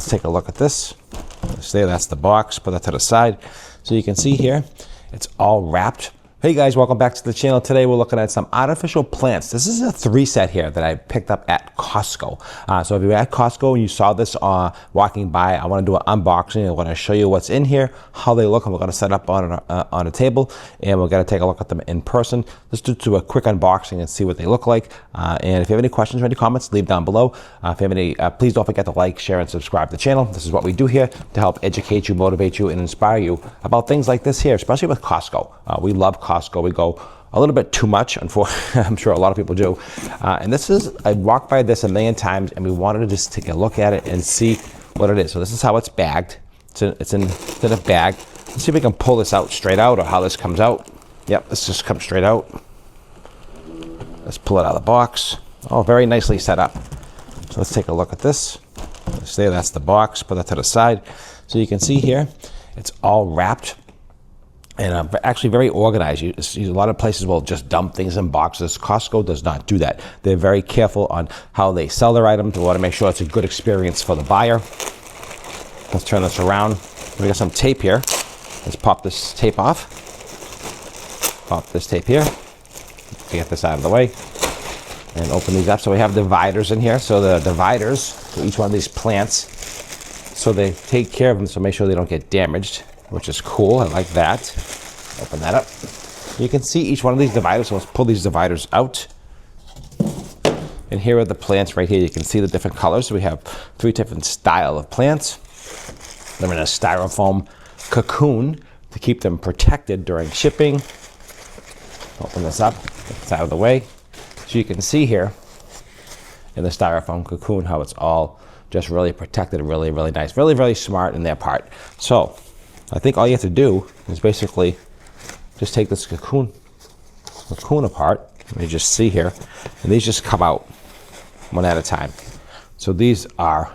let's take a look at this. There, that's the box. Put that to the side. So you can see here, it's all wrapped. Hey guys, welcome back to the channel. Today we're looking at some artificial plants. This is a 3-set here that I picked up at Costco. So if you're at Costco and you saw this walking by, I want to do an unboxing. I want to show you what's in here, how they look, and we're going to set up on a table, and we're going to take a look at them in person. Let's do a quick unboxing and see what they look like. And if you have any questions or any comments, leave down below. If you have any, please don't forget to like, share, and subscribe to the channel. This is what we do here to help educate you, motivate you, and inspire you about things like this here, especially with Costco. We love Costco. We go a little bit too much, unfortunately. I'm sure a lot of people do. And this is, I walked by this a million times, and we wanted to just take a look at it and see what it is. So this is how it's bagged. It's in a bag. Let's see if we can pull this out straight out, or how this comes out. Yep, this just comes straight out. Let's pull it out of the box. Oh, very nicely set up. So let's take a look at this. There, that's the box. Put that to the side. So you can see here, it's all wrapped. And actually very organized. A lot of places will just dump things in boxes. Costco does not do that. They're very careful on how they sell their items. They want to make sure it's a good experience for the buyer. Let's turn this around. We got some tape here. Let's pop this tape off. Pop this tape here. Get this out of the way. And open these up. So we have dividers in here. So the dividers for each one of these plants. So they take care of them, so make sure they don't get damaged, which is cool. I like that. Open that up. You can see each one of these dividers, so let's pull these dividers out. And here are the plants right here. You can see the different colors. So we have 3 different style of plants. They're in a styrofoam cocoon to keep them protected during shipping. Open this up, get this out of the way. So you can see here in the styrofoam cocoon how it's all just really protected, really, really nice. Really, really smart in their part. So I think all you have to do is basically just take this cocoon apart. Let me just see here. And these just come out one at a time. So these are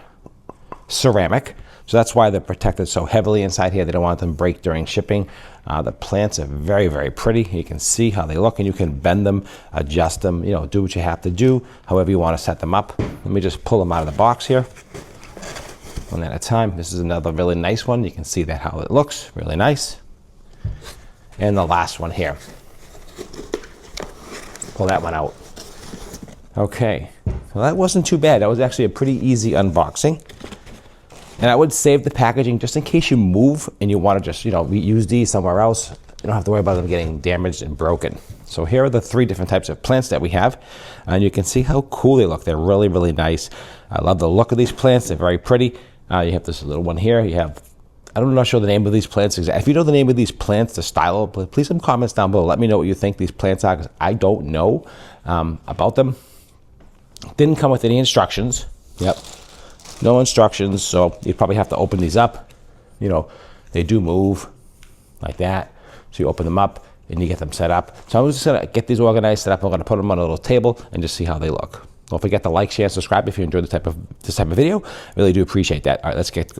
ceramic. So that's why they're protected so heavily inside here. They don't want them to break during shipping. The plants are very, very pretty. You can see how they look, and you can bend them, adjust them, do what you have to do, however you want to set them up. Let me just pull them out of the box here. One at a time. This is another really nice one. You can see that how it looks, really nice. And the last one here. Pull that one out. Okay, well that wasn't too bad. That was actually a pretty easy unboxing. And I would save the packaging just in case you move and you want to just, reuse these somewhere else. You don't have to worry about them getting damaged and broken. So here are the 3 different types of plants that we have. And you can see how cool they look. They're really, really nice. I love the look of these plants. They're very pretty. You have this little one here. You have, I'm not sure the name of these plants exactly. If you know the name of these plants, the style, please some comments down below. Let me know what you think these plants are, because I don't know about them. Didn't come with any instructions. Yep. No instructions, so you probably have to open these up. They do move like that. So you open them up and you get them set up. So I'm just gonna get these organized, set up. I'm gonna put them on a little table and just see how they look. Don't forget to like, share, and subscribe if you enjoyed this type of video. I really do appreciate that. All right,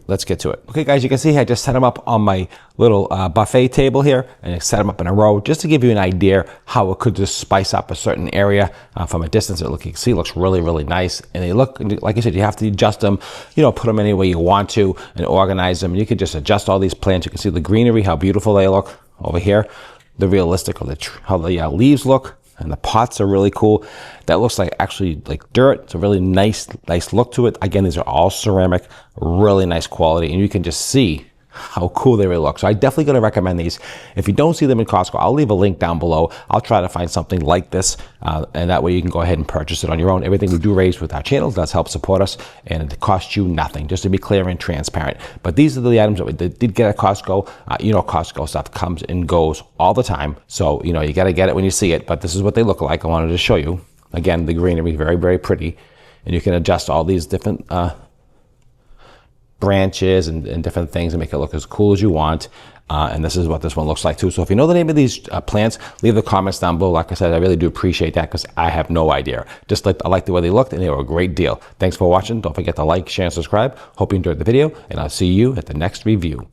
let's get to it. Okay, guys, you can see I just set them up on my little buffet table here, and I set them up in a row just to give you an idea how it could just spice up a certain area from a distance. You can see it looks really, really nice, and they look, like I said, you have to adjust them. Put them any way you want to and organize them. You can just adjust all these plants. You can see the greenery, how beautiful they look over here. The realistic, or how the leaves look. And the pots are really cool. That looks like actually like dirt. It's a really nice look to it. Again, these are all ceramic, really nice quality, and you can just see how cool they really look. So I'm definitely going to recommend these. If you don't see them in Costco, I'll leave a link down below. I'll try to find something like this, and that way you can go ahead and purchase it on your own. Everything we do raise with our channels does help support us, and it costs you nothing, just to be clear and transparent. But these are the items that we did get at Costco. Costco stuff comes and goes all the time, so you got to get it when you see it. But this is what they look like. I wanted to show you. Again, the greenery, very, very pretty, and you can adjust all these different branches and different things and make it look as cool as you want. And this is what this one looks like too. So if you know the name of these plants, leave the comments down below. Like I said, I really do appreciate that, because I have no idea. I like the way they looked, and they were a great deal. Thanks for watching. Don't forget to like, share, and subscribe. Hope you enjoyed the video, and I'll see you at the next review.